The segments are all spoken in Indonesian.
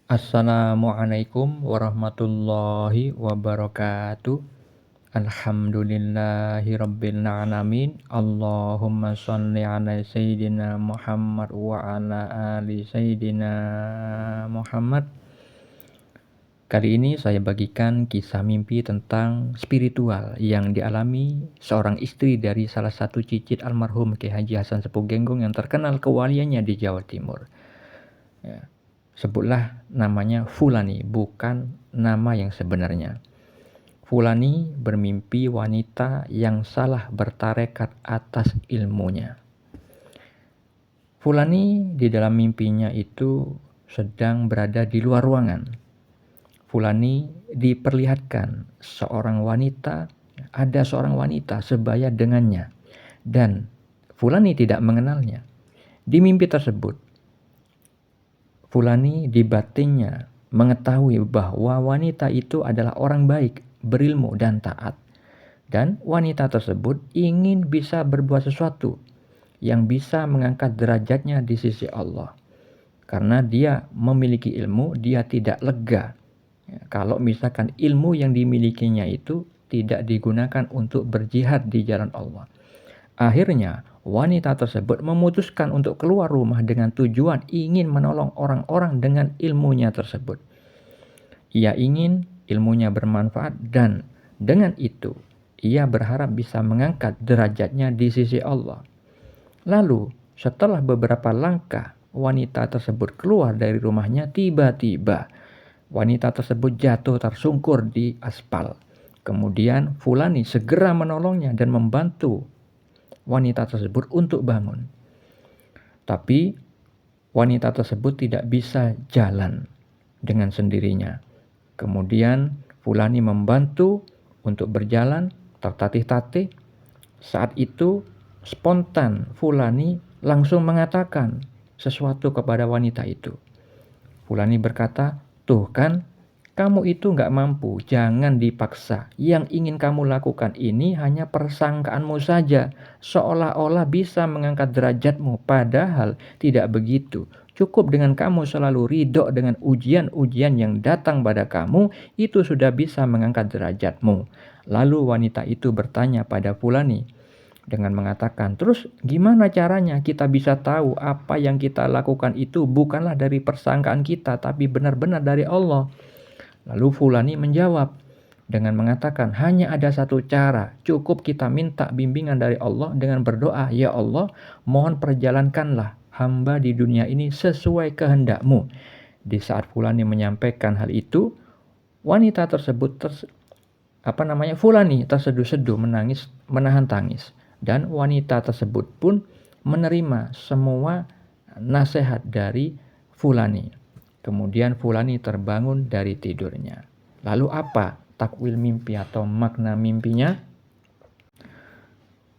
Assalamualaikum warahmatullahi wabarakatuh. Alhamdulillahi rabbil alamin. Allahumma sholli ala sayyidina Muhammad wa ala ali sayyidina Muhammad. Kali ini saya bagikan kisah mimpi tentang spiritual yang dialami seorang istri dari salah satu cicit almarhum Ki Haji Hasan Sepuh Genggong yang terkenal kewaliannya di Jawa Timur. Ya. Sebutlah namanya Fulani, bukan nama yang sebenarnya. Fulani bermimpi wanita yang salah bertarekat atas ilmunya. Fulani di dalam mimpinya itu sedang berada di luar ruangan. Fulani diperlihatkan ada seorang wanita sebaya dengannya, dan Fulani tidak mengenalnya. Di mimpi tersebut, Fulani di batinnya mengetahui bahwa wanita itu adalah orang baik, berilmu dan taat. Dan wanita tersebut ingin bisa berbuat sesuatu yang bisa mengangkat derajatnya di sisi Allah. Karena dia memiliki ilmu, dia tidak lega. Kalau misalkan ilmu yang dimilikinya itu tidak digunakan untuk berjihad di jalan Allah. Akhirnya, wanita tersebut memutuskan untuk keluar rumah dengan tujuan ingin menolong orang-orang dengan ilmunya tersebut. Ia ingin ilmunya bermanfaat dan dengan itu ia berharap bisa mengangkat derajatnya di sisi Allah. Lalu, setelah beberapa langkah wanita tersebut keluar dari rumahnya, tiba-tiba wanita tersebut jatuh tersungkur di aspal. Kemudian Fulani segera menolongnya dan membantu wanita tersebut untuk bangun. Tapi wanita tersebut tidak bisa jalan dengan sendirinya. Kemudian Fulani membantu untuk berjalan tertatih-tatih. Saat itu spontan Fulani langsung mengatakan sesuatu kepada wanita itu. Fulani berkata, "Tuh kan, kamu itu nggak mampu, jangan dipaksa. Yang ingin kamu lakukan ini hanya persangkaanmu saja, seolah-olah bisa mengangkat derajatmu, padahal tidak begitu. Cukup dengan kamu selalu ridho dengan ujian-ujian yang datang pada kamu, itu sudah bisa mengangkat derajatmu." Lalu wanita itu bertanya pada Fulani dengan mengatakan, "Terus gimana caranya kita bisa tahu apa yang kita lakukan itu bukanlah dari persangkaan kita, tapi benar-benar dari Allah?" Lalu Fulani menjawab dengan mengatakan, "Hanya ada satu cara, cukup kita minta bimbingan dari Allah dengan berdoa, 'Ya Allah, mohon perjalankanlah hamba di dunia ini sesuai kehendak-Mu.'" Di saat Fulani menyampaikan hal itu, wanita tersebut Fulani terseduh-seduh menangis, menahan tangis, dan wanita tersebut pun menerima semua nasihat dari Fulani. Kemudian Fulani terbangun dari tidurnya. Lalu apa takwil mimpi atau makna mimpinya?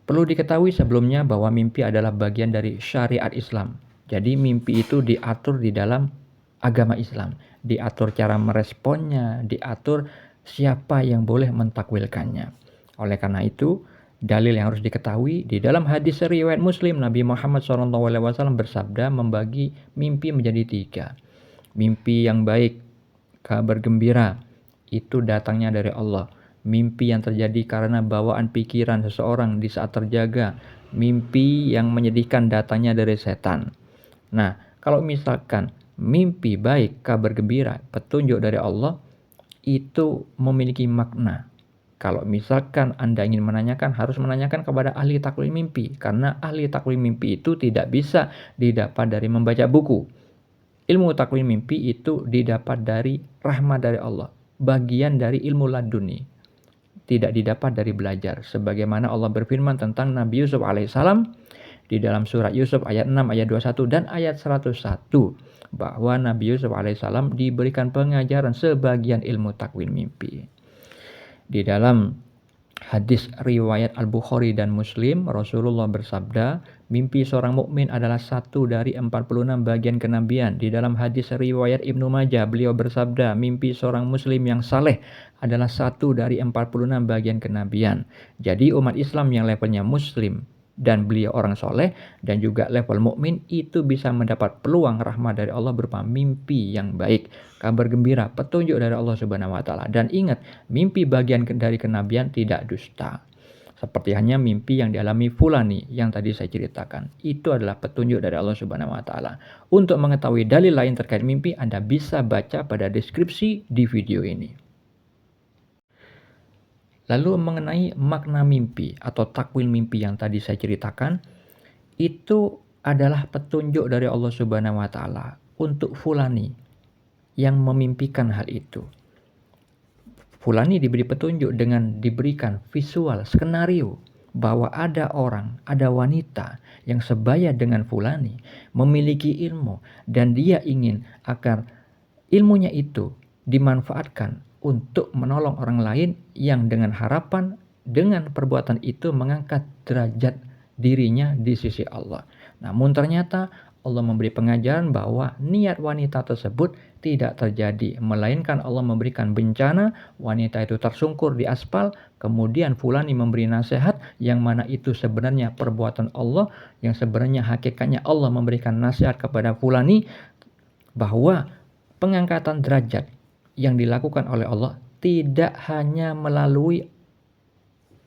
Perlu diketahui sebelumnya bahwa mimpi adalah bagian dari syariat Islam. Jadi mimpi itu diatur di dalam agama Islam. Diatur cara meresponnya, diatur siapa yang boleh mentakwilkannya. Oleh karena itu, dalil yang harus diketahui di dalam hadis riwayat Muslim, Nabi Muhammad SAW bersabda membagi mimpi menjadi 3. Mimpi yang baik, kabar gembira, itu datangnya dari Allah. Mimpi yang terjadi karena bawaan pikiran seseorang di saat terjaga. Mimpi yang menyedihkan datangnya dari setan. Nah, kalau misalkan mimpi baik, kabar gembira, petunjuk dari Allah, itu memiliki makna. Kalau misalkan Anda ingin menanyakan, harus menanyakan kepada ahli takwil mimpi. Karena ahli takwil mimpi itu tidak bisa didapat dari membaca buku. Ilmu takwil mimpi itu didapat dari rahmat dari Allah. Bagian dari ilmu laduni. Tidak didapat dari belajar. Sebagaimana Allah berfirman tentang Nabi Yusuf alaihissalam di dalam surat Yusuf ayat 6, ayat 21 dan ayat 101. Bahwa Nabi Yusuf alaihissalam diberikan pengajaran sebagian ilmu takwil mimpi. Di dalam hadis riwayat Al-Bukhari dan Muslim, Rasulullah bersabda, mimpi seorang mukmin adalah satu dari 46 bagian kenabian. Di dalam hadis riwayat Ibnu Majah, beliau bersabda, mimpi seorang muslim yang saleh adalah satu dari 46 bagian kenabian. Jadi umat Islam yang levelnya muslim dan beliau orang soleh dan juga level mukmin, itu bisa mendapat peluang rahmat dari Allah berupa mimpi yang baik, kabar gembira, petunjuk dari Allah Subhanahu wa taala. Dan ingat, mimpi bagian dari kenabian tidak dusta. Seperti hanya mimpi yang dialami fulani yang tadi saya ceritakan. Itu adalah petunjuk dari Allah Subhanahu wa taala. Untuk mengetahui dalil lain terkait mimpi, Anda bisa baca pada deskripsi di video ini. Lalu mengenai makna mimpi atau takwil mimpi yang tadi saya ceritakan, itu adalah petunjuk dari Allah Subhanahu wa taala untuk fulani yang memimpikan hal itu. Fulani diberi petunjuk dengan diberikan visual, skenario bahwa ada orang, ada wanita yang sebaya dengan fulani, memiliki ilmu dan dia ingin agar ilmunya itu dimanfaatkan untuk menolong orang lain yang dengan harapan dengan perbuatan itu mengangkat derajat dirinya di sisi Allah. Namun ternyata Allah memberi pengajaran bahwa niat wanita tersebut tidak terjadi, melainkan Allah memberikan bencana, wanita itu tersungkur di aspal, kemudian fulani memberi nasihat yang mana itu sebenarnya perbuatan Allah, yang sebenarnya hakikatnya Allah memberikan nasihat kepada fulani bahwa pengangkatan derajat yang dilakukan oleh Allah tidak hanya melalui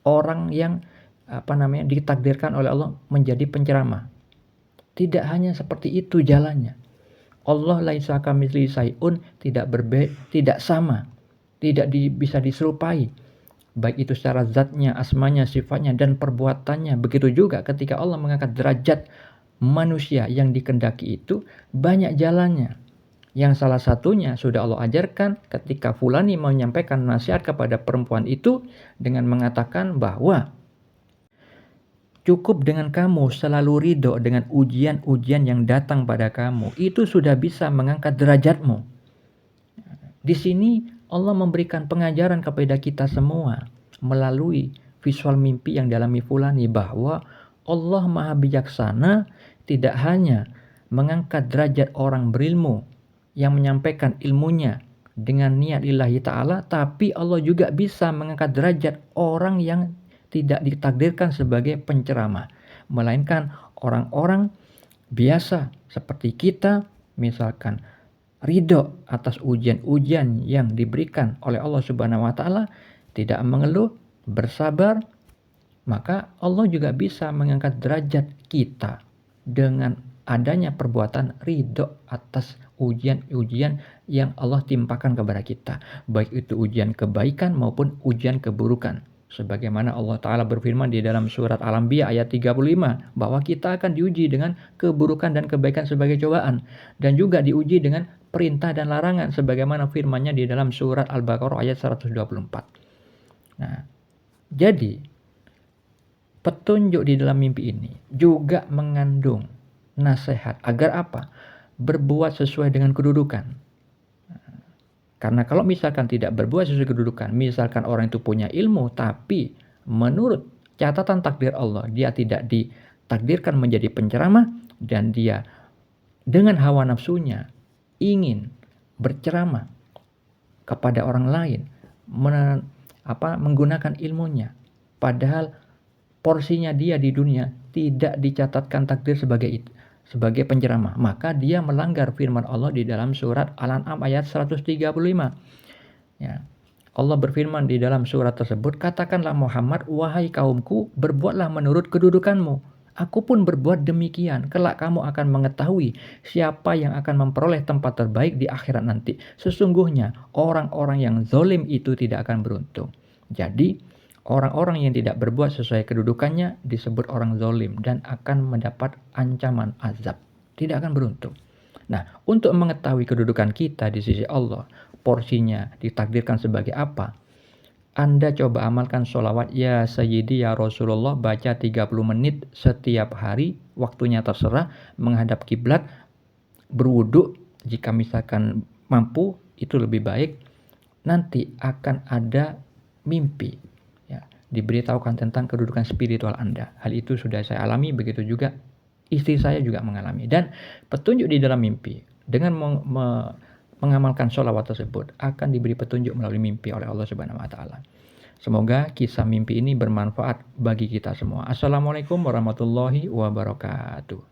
orang yang ditakdirkan oleh Allah menjadi penceramah. Tidak hanya seperti itu jalannya. Allah laisa kamitslihi syai'un, tidak sama, tidak bisa diserupai. Baik itu secara zatnya, asmanya, sifatnya dan perbuatannya. Begitu juga ketika Allah mengangkat derajat manusia yang dikehendaki itu banyak jalannya. Yang salah satunya sudah Allah ajarkan ketika fulani menyampaikan nasihat kepada perempuan itu dengan mengatakan bahwa cukup dengan kamu selalu ridho dengan ujian-ujian yang datang pada kamu, itu sudah bisa mengangkat derajatmu. Di sini Allah memberikan pengajaran kepada kita semua melalui visual mimpi yang dialami fulani bahwa Allah Maha Bijaksana tidak hanya mengangkat derajat orang berilmu yang menyampaikan ilmunya dengan niat lillahi ta'ala, tapi Allah juga bisa mengangkat derajat orang yang tidak ditakdirkan sebagai penceramah, melainkan orang-orang biasa seperti kita, misalkan ridho atas ujian-ujian yang diberikan oleh Allah Subhanahu wa taala, tidak mengeluh, bersabar, maka Allah juga bisa mengangkat derajat kita dengan adanya perbuatan ridho atas ujian-ujian yang Allah timpakan kepada kita, baik itu ujian kebaikan maupun ujian keburukan. Sebagaimana Allah Ta'ala berfirman di dalam surat Al-Anbiya ayat 35 bahwa kita akan diuji dengan keburukan dan kebaikan sebagai cobaan, dan juga diuji dengan perintah dan larangan sebagaimana firman-Nya di dalam surat Al-Baqarah ayat 124. Nah, jadi petunjuk di dalam mimpi ini juga mengandung nasihat agar apa? Berbuat sesuai dengan kedudukan. Karena kalau misalkan tidak berbuat sesuai kedudukan, misalkan orang itu punya ilmu tapi menurut catatan takdir Allah dia tidak ditakdirkan menjadi penceramah dan dia dengan hawa nafsunya ingin berceramah kepada orang lain, menggunakan ilmunya, padahal porsinya dia di dunia tidak dicatatkan takdir sebagai penceramah, maka dia melanggar firman Allah di dalam surat Al-An'am ayat 135. Ya. Allah berfirman di dalam surat tersebut, katakanlah Muhammad, wahai kaumku, berbuatlah menurut kedudukanmu. Aku pun berbuat demikian. Kelak kamu akan mengetahui siapa yang akan memperoleh tempat terbaik di akhirat nanti. Sesungguhnya orang-orang yang zalim itu tidak akan beruntung. Jadi orang-orang yang tidak berbuat sesuai kedudukannya disebut orang zalim dan akan mendapat ancaman azab. Tidak akan beruntung. Nah, untuk mengetahui kedudukan kita di sisi Allah, porsinya ditakdirkan sebagai apa, Anda coba amalkan sholawat ya Sayyidi ya Rasulullah, baca 30 menit setiap hari, waktunya terserah, menghadap kiblat, berwudu jika misalkan mampu, itu lebih baik. Nanti akan ada mimpi, diberitahukan tentang kedudukan spiritual Anda. Hal itu sudah saya alami, begitu juga istri saya juga mengalami. Dan petunjuk di dalam mimpi dengan mengamalkan sholawat tersebut akan diberi petunjuk melalui mimpi oleh Allah Subhanahu wa taala. Semoga kisah mimpi ini bermanfaat bagi kita semua. Assalamualaikum warahmatullahi wabarakatuh.